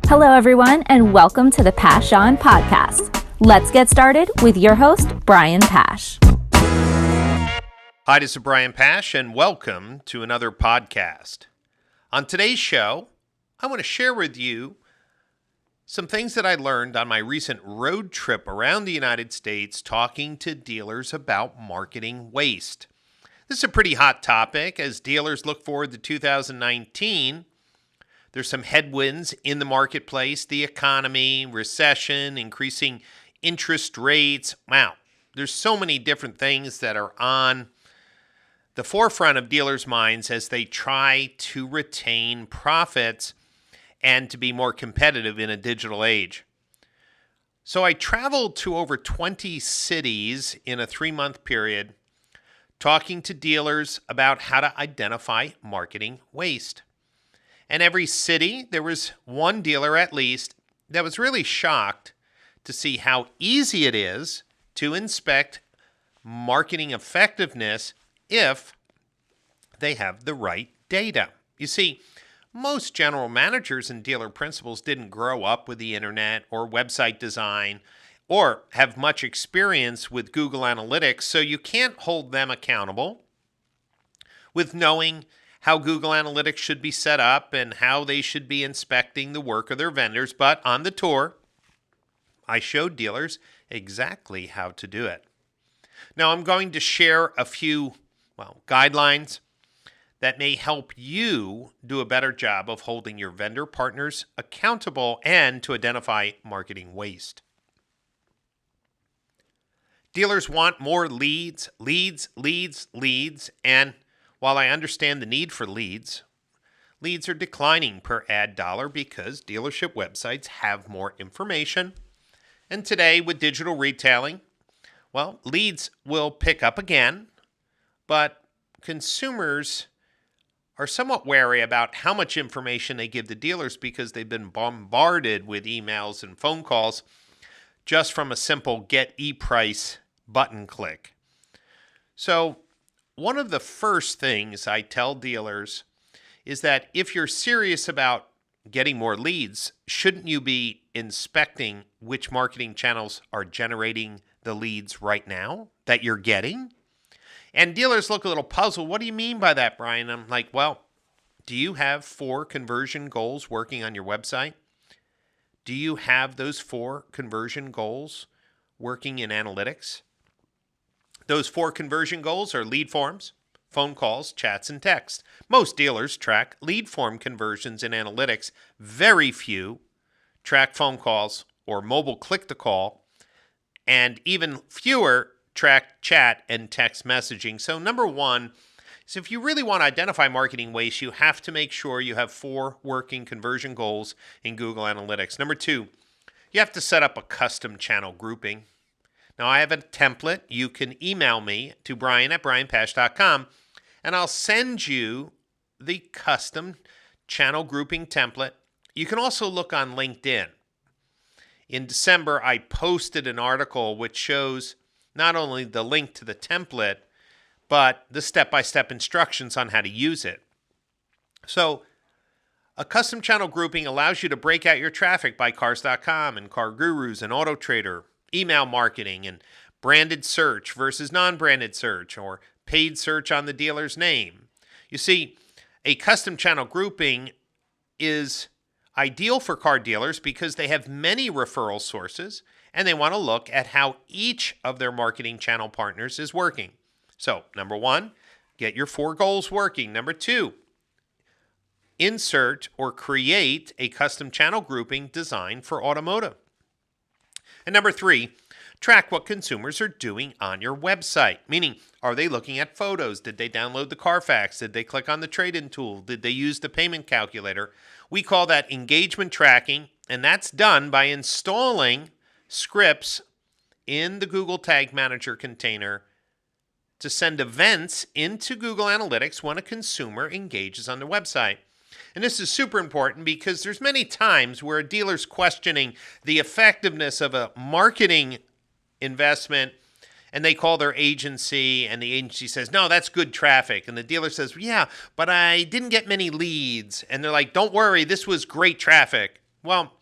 Hello, everyone, and welcome to the Pash On Podcast. Let's get started with your host, Brian Pash. Hi, this is Brian Pash, and welcome to another podcast. On today's show, I want to share with you some things that I learned on my recent road trip around the United States talking to dealers about marketing waste. This is a pretty hot topic as dealers look forward to 2019. There's some headwinds in the marketplace, the economy, recession, increasing interest rates. Wow, there's so many different things that are on the forefront of dealers' minds as they try to retain profits and to be more competitive in a digital age. So I traveled to over 20 cities in a 3-month period, talking to dealers about how to identify marketing waste. And every city, there was one dealer at least that was really shocked to see how easy it is to inspect marketing effectiveness if they have the right data. You see, most general managers and dealer principals didn't grow up with the internet or website design or have much experience with Google Analytics, so you can't hold them accountable with knowing how Google Analytics should be set up and how they should be inspecting the work of their vendors. But on the tour, I showed dealers exactly how to do it. Now, I'm going to share a few, guidelines that may help you do a better job of holding your vendor partners accountable and to identify marketing waste. Dealers want more leads, and while I understand the need for leads are declining per ad dollar because dealership websites have more information. And today with digital retailing, leads will pick up again, but consumers are somewhat wary about how much information they give to dealers because they've been bombarded with emails and phone calls just from a simple get e-price button click. So one of the first things I tell dealers is that if you're serious about getting more leads, shouldn't you be inspecting which marketing channels are generating the leads right now that you're getting? And dealers look a little puzzled. What do you mean by that, Brian? I'm like, do you have 4 conversion goals working on your website? Do you have those 4 conversion goals working in analytics? Those 4 conversion goals are lead forms, phone calls, chats, and text. Most dealers track lead form conversions in analytics. Very few track phone calls or mobile click-to-call, and even fewer track chat and text messaging. So number one is if you really want to identify marketing waste, you have to make sure you have 4 working conversion goals in Google Analytics. Number 2, you have to set up a custom channel grouping. Now, I have a template. You can email me to brian@brianpash.com, and I'll send you the custom channel grouping template. You can also look on LinkedIn. In December, I posted an article which shows not only the link to the template, but the step-by-step instructions on how to use it. So, a custom channel grouping allows you to break out your traffic by Cars.com and CarGurus and AutoTrader, email marketing and branded search versus non-branded search or paid search on the dealer's name. You see, a custom channel grouping is ideal for car dealers because they have many referral sources and they want to look at how each of their marketing channel partners is working. So, number 1, get your 4 goals working. Number 2, insert or create a custom channel grouping designed for automotive. And number 3, track what consumers are doing on your website, meaning are they looking at photos? Did they download the Carfax? Did they click on the trade-in tool? Did they use the payment calculator? We call that engagement tracking, and that's done by installing scripts in the Google Tag Manager container to send events into Google Analytics when a consumer engages on the website. And this is super important because there's many times where a dealer's questioning the effectiveness of a marketing investment and they call their agency, and the agency says, no, that's good traffic. And the dealer says, yeah, but I didn't get many leads. And they're like, don't worry, this was great traffic. Well,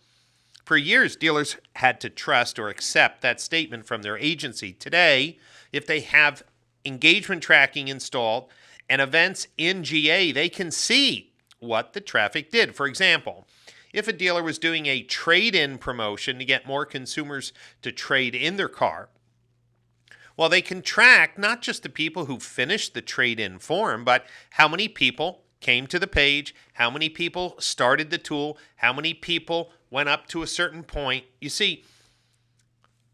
for years, dealers had to trust or accept that statement from their agency. Today, if they have engagement tracking installed and events in GA, they can see what the traffic did. For example, if a dealer was doing a trade-in promotion to get more consumers to trade in their car, well, they can track not just the people who finished the trade-in form, but how many people came to the page, how many people started the tool, how many people went up to a certain point. You see,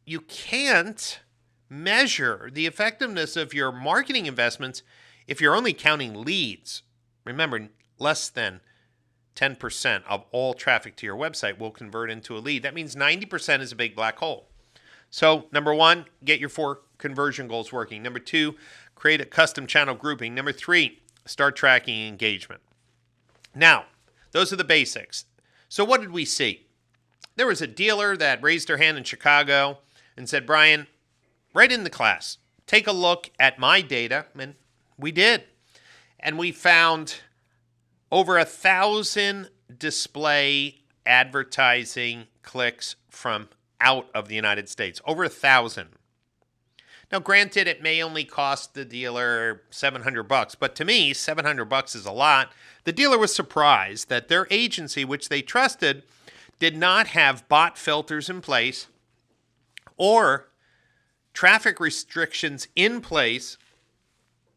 you can't measure the effectiveness of your marketing investments if you're only counting leads. Remember, less than 10% of all traffic to your website will convert into a lead. That means 90% is a big black hole. So, number one, get your 4 conversion goals working. Number 2, create a custom channel grouping. Number 3, start tracking engagement. Now, those are the basics. So what did we see? There was a dealer that raised their hand in Chicago and said, Brian, right in the class, take a look at my data. And we did. And we found over 1,000 display advertising clicks from out of the United States. Over 1,000. Now, granted, it may only cost the dealer $700, but to me, $700 is a lot. The dealer was surprised that their agency, which they trusted, did not have bot filters in place or traffic restrictions in place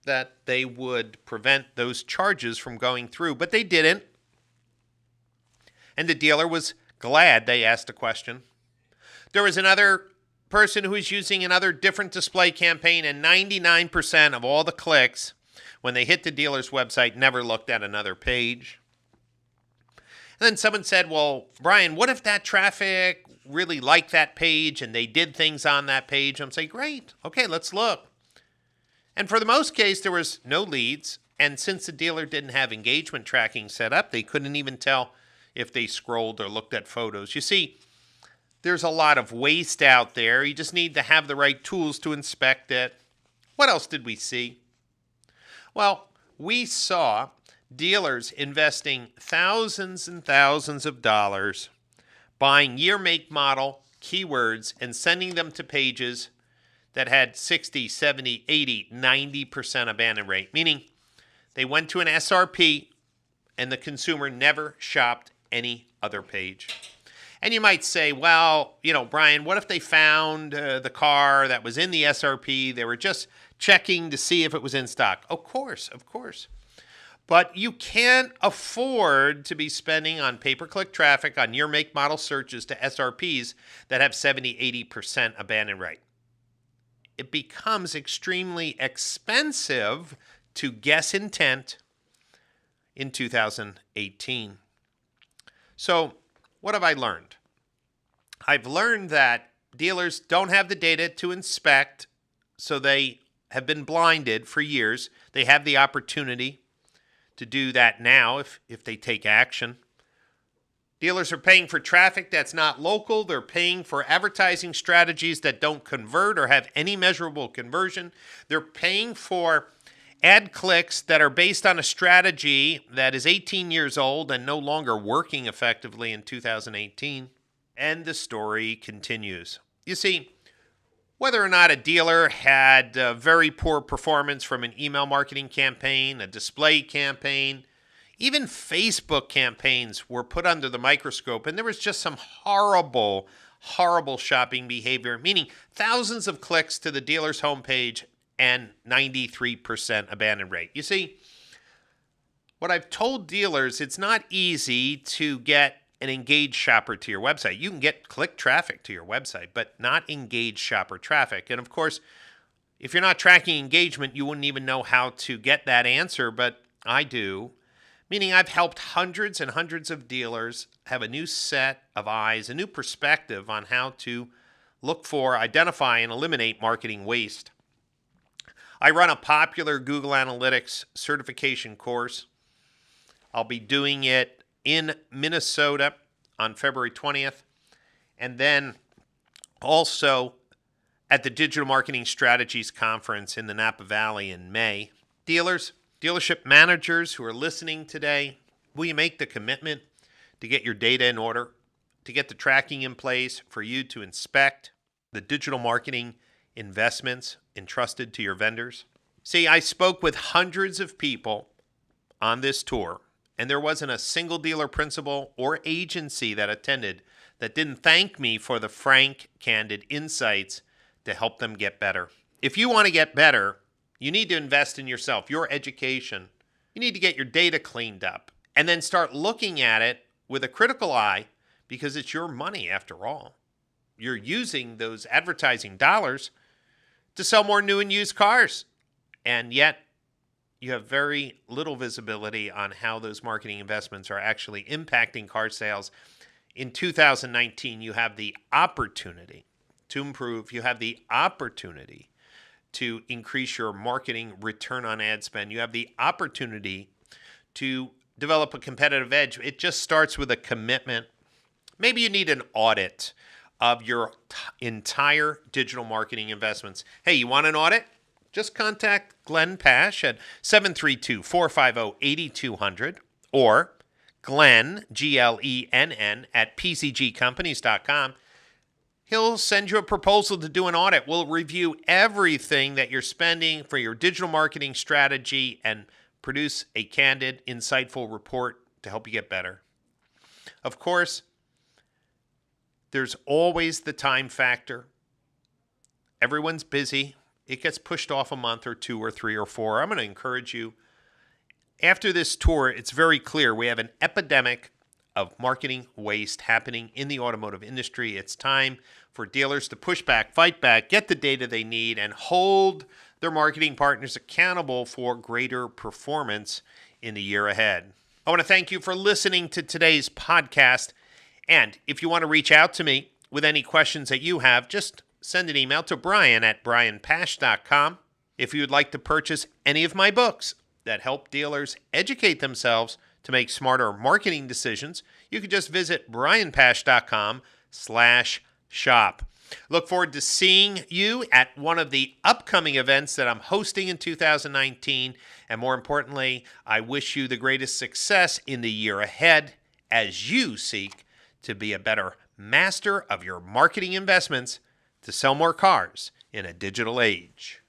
that they would prevent those charges from going through, but they didn't. And the dealer was glad they asked a question. There was another person who was using another different display campaign, and 99% of all the clicks, when they hit the dealer's website, never looked at another page. And then someone said, well, Brian, what if that traffic really liked that page and they did things on that page? I'm saying, great. Okay, let's look. And for the most case, there was no leads. And since the dealer didn't have engagement tracking set up, they couldn't even tell if they scrolled or looked at photos. You see, there's a lot of waste out there. You just need to have the right tools to inspect it. What else did we see? Well, we saw dealers investing thousands and thousands of dollars buying year, make, model keywords and sending them to pages that had 60, 70, 80, 90% abandon rate, meaning they went to an SRP and the consumer never shopped any other page. And you might say, well, Brian, what if they found the car that was in the SRP? They were just checking to see if it was in stock. Of course. But you can't afford to be spending on pay-per-click traffic on year, make, model searches to SRPs that have 70, 80% abandon rate. It becomes extremely expensive to guess intent in 2018. So, what have I learned? I've learned that dealers don't have the data to inspect, so they have been blinded for years. They have the opportunity to do that now if they take action. Dealers are paying for traffic that's not local. They're paying for advertising strategies that don't convert or have any measurable conversion. They're paying for ad clicks that are based on a strategy that is 18 years old and no longer working effectively in 2018. And the story continues. You see, whether or not a dealer had very poor performance from an email marketing campaign, a display campaign, even Facebook campaigns were put under the microscope, and there was just some horrible shopping behavior, meaning thousands of clicks to the dealer's homepage and 93% abandon rate. You see, what I've told dealers, it's not easy to get an engaged shopper to your website. You can get click traffic to your website, but not engaged shopper traffic. And of course, if you're not tracking engagement, you wouldn't even know how to get that answer, but I do. Meaning I've helped hundreds and hundreds of dealers have a new set of eyes, a new perspective on how to look for, identify, and eliminate marketing waste. I run a popular Google Analytics certification course. I'll be doing it in Minnesota on February 20th. And then also at the Digital Marketing Strategies Conference in the Napa Valley in May. Dealers, dealership managers who are listening today, will you make the commitment to get your data in order, to get the tracking in place for you to inspect the digital marketing investments entrusted to your vendors? See, I spoke with hundreds of people on this tour, and there wasn't a single dealer principal or agency that attended that didn't thank me for the frank, candid insights to help them get better. If you want to get better, you need to invest in yourself, your education. You need to get your data cleaned up and then start looking at it with a critical eye, because it's your money after all. You're using those advertising dollars to sell more new and used cars, and yet you have very little visibility on how those marketing investments are actually impacting car sales. In 2019, you have the opportunity to improve. You have the opportunity to increase your marketing return on ad spend. You have the opportunity to develop a competitive edge. It just starts with a commitment. Maybe you need an audit of your entire digital marketing investments. Hey, you want an audit? Just contact Glenn Pash at 732-450-8200 or Glenn, Glenn, at pcgcompanies.com. He'll send you a proposal to do an audit. We'll review everything that you're spending for your digital marketing strategy and produce a candid, insightful report to help you get better. Of course, there's always the time factor. Everyone's busy. It gets pushed off a month or two or three or four. I'm going to encourage you. After this tour, it's very clear we have an epidemic of marketing waste happening in the automotive industry. It's time for dealers to push back, fight back, get the data they need, and hold their marketing partners accountable for greater performance in the year ahead. I want to thank you for listening to today's podcast. And if you want to reach out to me with any questions that you have, just send an email to Brian at brianpash.com. If you would like to purchase any of my books that help dealers educate themselves to make smarter marketing decisions, you can just visit brianpash.com/shop. Look forward to seeing you at one of the upcoming events that I'm hosting in 2019. And more importantly, I wish you the greatest success in the year ahead as you seek to be a better master of your marketing investments to sell more cars in a digital age.